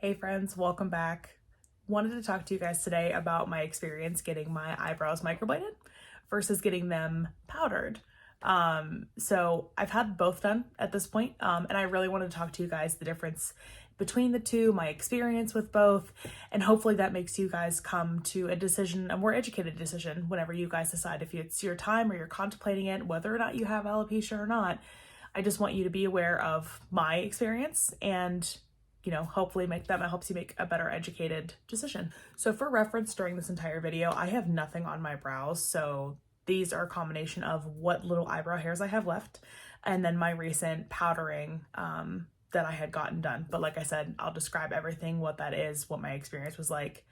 Hey friends, welcome back. Wanted to talk to you guys today about my experience getting my eyebrows microbladed versus getting them powdered. So I've had both done at this point, and I really wanted to talk to you guys the difference between the two, my experience with both, and hopefully that makes you guys come to a decision, a more educated decision, whenever you guys decide if it's your time or you're contemplating it, whether or not you have alopecia or not. I just want you to be aware of my experience and hopefully that helps you make a better educated decision. So for reference, during this entire video, I have nothing on my brows. So these are a combination of what little eyebrow hairs I have left and then my recent powdering that I had gotten done. But like I said, I'll describe everything, what that is, what my experience was like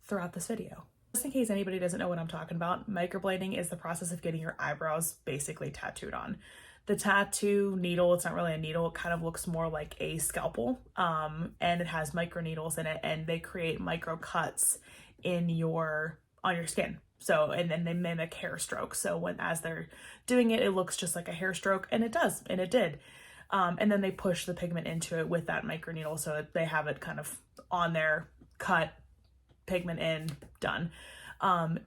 throughout this video. Just in case anybody doesn't know what I'm talking about, microblading is the process of getting your eyebrows basically tattooed on. The tattoo needle, it's not really a needle, it kind of looks more like a scalpel, and it has micro needles in it, and they create micro cuts on your skin. So, and then they mimic hair strokes. So as they're doing it, it looks just like a hair stroke, and it does, and it did. And then they push the pigment into it with that micro needle, so they have it kind of on there, cut, pigment in, done.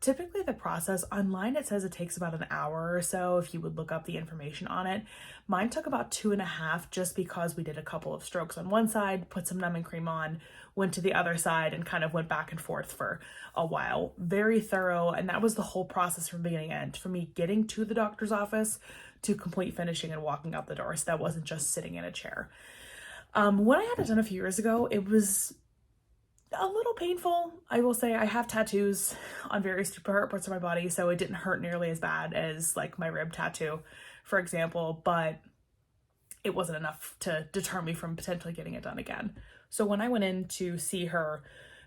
Typically the process online, it says it takes about an hour or so if you would look up the information on it. Mine took about 2.5 just because we did a couple of strokes on one side, put some numbing cream on, went to the other side and kind of went back and forth for a while. Very thorough, and that was the whole process from beginning to end, from me getting to the doctor's office to complete finishing and walking out the door. So that wasn't just sitting in a chair. When I had it done a few years ago, it was a little painful. I will say I have tattoos on various parts of my body, so it didn't hurt nearly as bad as like my rib tattoo, for example, but it wasn't enough to deter me from potentially getting it done again. So when I went in to see her,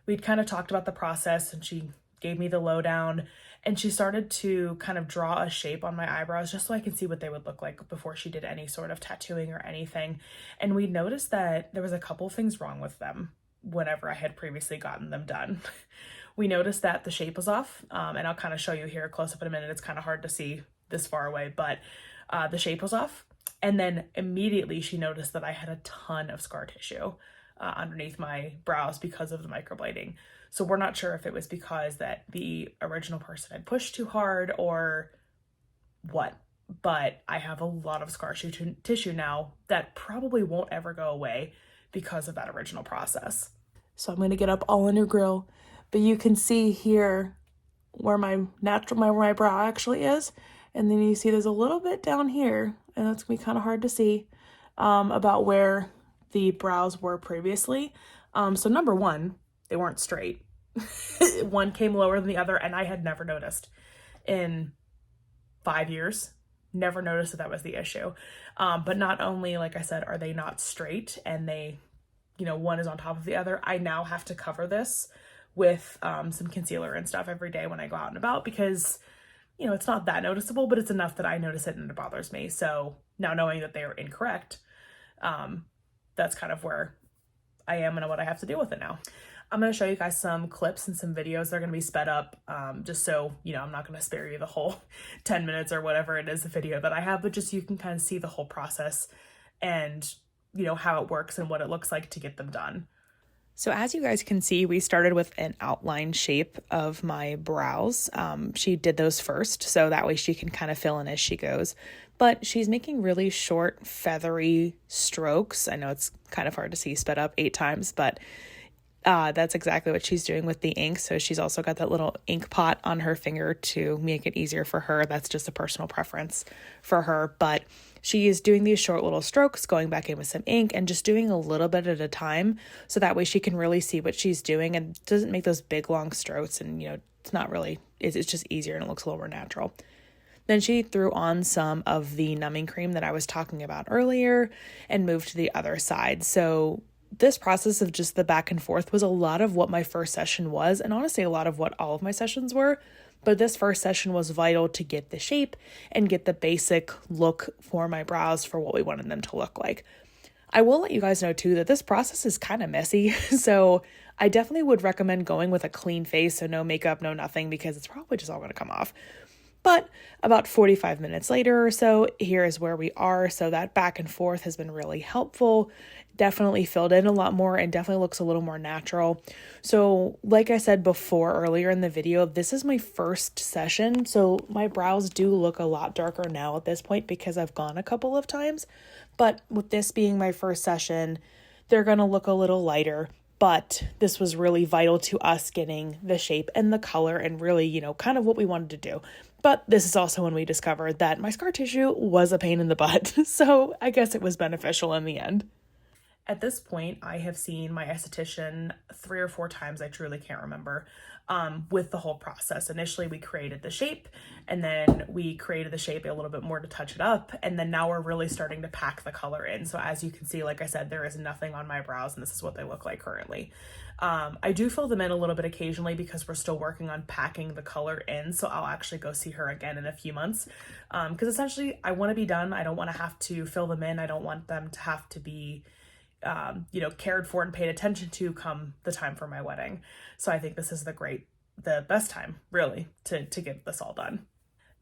we'd kind of talked about the process and she gave me the lowdown and she started to kind of draw a shape on my eyebrows just so I could see what they would look like before she did any sort of tattooing or anything. And we noticed that there was a couple of things wrong with them whenever I had previously gotten them done. We noticed that the shape was off, and I'll kind of show you here close up in a minute. It's kind of hard to see this far away, but the shape was off. And then immediately she noticed that I had a ton of scar tissue underneath my brows because of the microblading. So we're not sure if it was because that the original person had pushed too hard or what, but I have a lot of scar tissue now that probably won't ever go away because of that original process. So I'm going to get up all on your grill, but you can see here where my brow actually is. And then you see there's a little bit down here, and that's gonna be kind of hard to see, about where the brows were previously. So number one, they weren't straight. One came lower than the other, and I had never noticed in 5 years. Never noticed that was the issue. But not only, like I said, are they not straight and they, one is on top of the other, I now have to cover this with some concealer and stuff every day when I go out and about because, it's not that noticeable, but it's enough that I notice it and it bothers me. So now knowing that they are incorrect, that's kind of where I am and what I have to deal with it now. I'm going to show you guys some clips and some videos. They're going to be sped up, just so, I'm not going to spare you the whole 10 minutes or whatever it is, the video that I have, but just so you can kind of see the whole process and, how it works and what it looks like to get them done. So as you guys can see, we started with an outline shape of my brows. She did those first, so that way she can kind of fill in as she goes. But she's making really short, feathery strokes. I know it's kind of hard to see sped up 8 times, but that's exactly what she's doing with the ink. So she's also got that little ink pot on her finger to make it easier for her. That's just a personal preference for her. But she is doing these short little strokes, going back in with some ink and just doing a little bit at a time. So that way she can really see what she's doing and doesn't make those big, long strokes. And, it's not really, it's just easier and it looks a little more natural. Then she threw on some of the numbing cream that I was talking about earlier and moved to the other side. So this process of just the back and forth was a lot of what my first session was, and honestly a lot of what all of my sessions were, but this first session was vital to get the shape and get the basic look for my brows for what we wanted them to look like. I will let you guys know too that this process is kind of messy, so I definitely would recommend going with a clean face, so no makeup, no nothing, because it's probably just all going to come off. But about 45 minutes later or so, here is where we are. So that back and forth has been really helpful. Definitely filled in a lot more and definitely looks a little more natural. So like I said before earlier in the video, this is my first session. So my brows do look a lot darker now at this point because I've gone a couple of times. But with this being my first session, they're going to look a little lighter. But this was really vital to us getting the shape and the color and really, kind of what we wanted to do. But this is also when we discovered that my scar tissue was a pain in the butt. So I guess it was beneficial in the end. At this point, I have seen my esthetician 3 or 4 times, I truly can't remember, with the whole process. Initially, we created the shape, and then we created the shape a little bit more to touch it up, and then now we're really starting to pack the color in. So as you can see, like I said, there is nothing on my brows, and this is what they look like currently. I do fill them in a little bit occasionally because we're still working on packing the color in, so I'll actually go see her again in a few months, because essentially, I want to be done. I don't want to have to fill them in. I don't want them to have to be cared for and paid attention to come the time for my wedding. So I think this is the best time really to get this all done.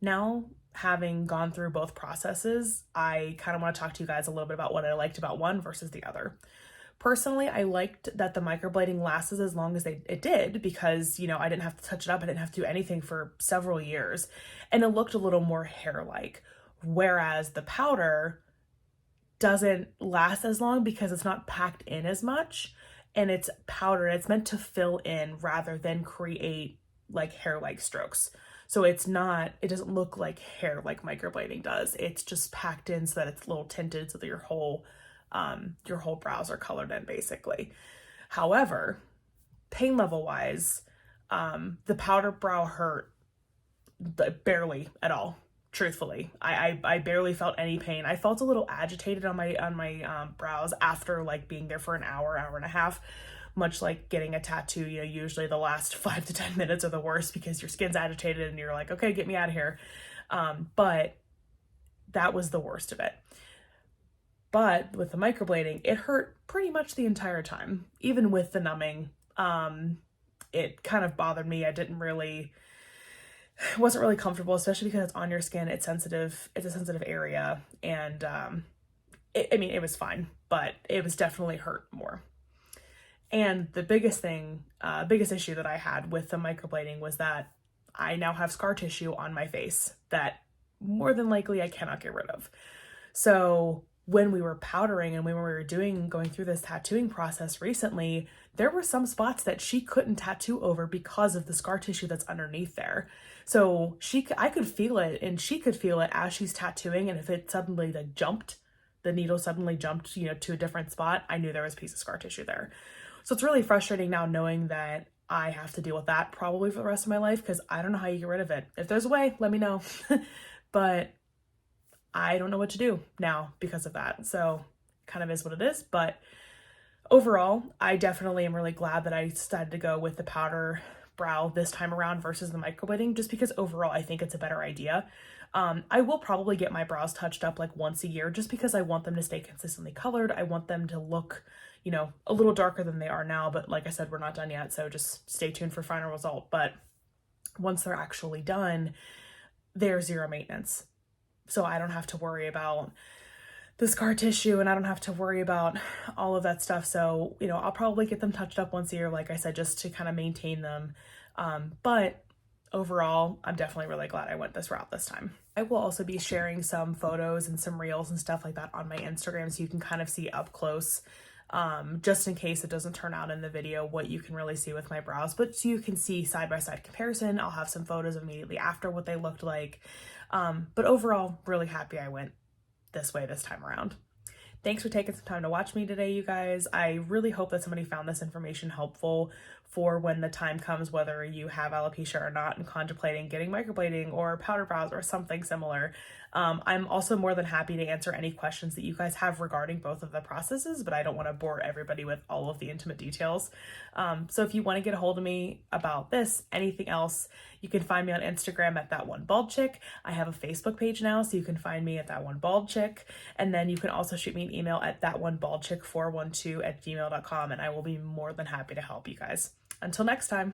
Now, having gone through both processes, I kind of want to talk to you guys a little bit about what I liked about one versus the other. Personally, I liked that the microblading lasted as long as it did because, I didn't have to touch it up. I didn't have to do anything for several years, and it looked a little more hair-like. Whereas the powder doesn't last as long because it's not packed in as much, and it's powder. It's meant to fill in rather than create like hair-like strokes. So it doesn't look like hair like microblading does. It's just packed in so that it's a little tinted so that your whole brows are colored in basically. However, pain level wise, the powder brow hurt barely at all. Truthfully, I barely felt any pain. I felt a little agitated on my brows after like being there for an hour and a half, much like getting a tattoo. Usually the last 5 to 10 minutes are the worst because your skin's agitated and you're like, okay, get me out of here. But that was the worst of it. But with the microblading, it hurt pretty much the entire time, even with the numbing. It kind of bothered me. It wasn't really comfortable, especially because it's on your skin. It's sensitive. It's a sensitive area. And it was fine, but it was definitely hurt more. And the biggest issue that I had with the microblading was that I now have scar tissue on my face that more than likely I cannot get rid of. So when we were powdering and when we were going through this tattooing process recently, there were some spots that she couldn't tattoo over because of the scar tissue that's underneath there. So I could feel it and she could feel it as she's tattooing. And if it suddenly the needle suddenly jumped, to a different spot, I knew there was a piece of scar tissue there. So it's really frustrating now knowing that I have to deal with that probably for the rest of my life because I don't know how you get rid of it. If there's a way, let me know. But I don't know what to do now because of that. So kind of is what it is. But overall, I definitely am really glad that I decided to go with the powder brow this time around versus the microblading, just because overall I think it's a better idea. I will probably get my brows touched up like once a year just because I want them to stay consistently colored. I want them to look, a little darker than they are now. But like I said, we're not done yet. So just stay tuned for final result. But once they're actually done, they're zero maintenance. So I don't have to worry about the scar tissue and I don't have to worry about all of that stuff. So, I'll probably get them touched up once a year, like I said, just to kind of maintain them. But overall, I'm definitely really glad I went this route this time. I will also be sharing some photos and some reels and stuff like that on my Instagram so you can kind of see up close, just in case it doesn't turn out in the video what you can really see with my brows. But so you can see side-by-side comparison. I'll have some photos immediately after what they looked like. But overall, really happy I went this way this time around. Thanks for taking some time to watch me today, you guys. I really hope that somebody found this information helpful for when the time comes, whether you have alopecia or not and contemplating getting microblading or powder brows or something similar. I'm also more than happy to answer any questions that you guys have regarding both of the processes, but I don't want to bore everybody with all of the intimate details. So if you want to get a hold of me about this, anything else, you can find me on Instagram at That One Bald Chick. I have a Facebook page now, so you can find me at That One Bald Chick. And then you can also shoot me an email at thatonebaldchick412@gmail.com, and I will be more than happy to help you guys. Until next time.